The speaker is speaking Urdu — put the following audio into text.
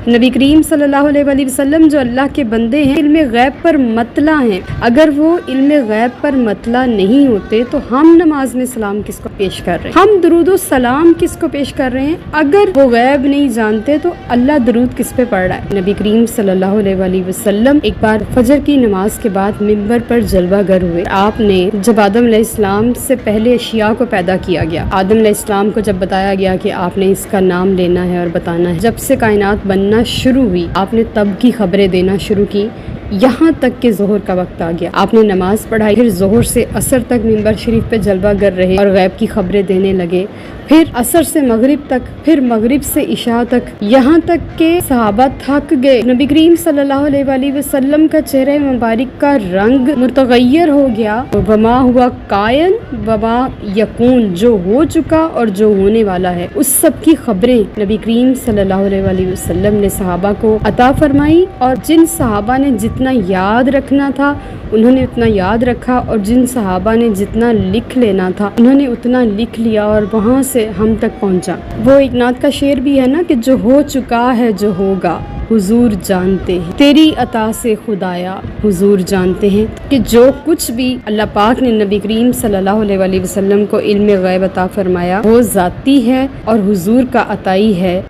نبی کریم صلی اللہ علیہ وسلم جو اللہ کے بندے ہیں، علم غیب پر مطلع ہیں۔ اگر وہ علم غیب پر مطلع نہیں ہوتے تو ہم نماز میں سلام کس کو پیش کر رہے ہیں، ہم درود و سلام کس کو پیش کر رہے ہیں؟ اگر وہ غیب نہیں جانتے تو اللہ درود کس پہ پڑھ رہا ہے؟ نبی کریم صلی اللہ علیہ وسلم ایک بار فجر کی نماز کے بعد ممبر پر جلوہ گر ہوئے۔ آپ نے جب آدم علیہ السلام سے پہلے اشیاء کو پیدا کیا گیا، آدم علیہ السلام کو جب بتایا گیا کہ آپ نے اس کا نام لینا ہے اور بتانا ہے، جب سے کائنات بننا شروع ہوئی آپ نے تب کی خبریں دینا شروع کی، یہاں تک کہ ظہر کا وقت آ گیا، آپ نے نماز پڑھائی، پھر ظہر سے عصر تک ممبر شریف پہ جلوہ گر رہے اور غیب کی خبریں دینے لگے، پھر عصر سے مغرب تک، پھر مغرب سے عشاء تک، یہاں تک کہ صحابہ تھک گئے۔ نبی کریم صلی اللہ علیہ وسلم کا چہرہ مبارک کا رنگ متغیر ہو گیا، وما ہوا کائن وما یکون، جو ہو چکا اور جو ہونے والا ہے، اس سب کی خبریں نبی کریم صلی اللہ علیہ وسلم نے صحابہ کو عطا فرمائی، اور جن صحابہ نے جتنا یاد رکھنا تھا انہوں نے اتنا یاد رکھا، اور جن صحابہ نے جتنا لکھ لینا تھا انہوں نے اتنا لکھ لیا، اور وہاں سے ہم تک پہنچا۔ وہ ایک نعت کا شعر بھی ہے نا کہ جو ہو چکا ہے جو ہوگا حضور جانتے ہیں، تیری عطا سے خدایا حضور جانتے ہیں، کہ جو کچھ بھی اللہ پاک نے نبی کریم صلی اللہ علیہ وسلم کو علم غیب عطا فرمایا وہ ذاتی ہے اور حضور کا عطائی ہے۔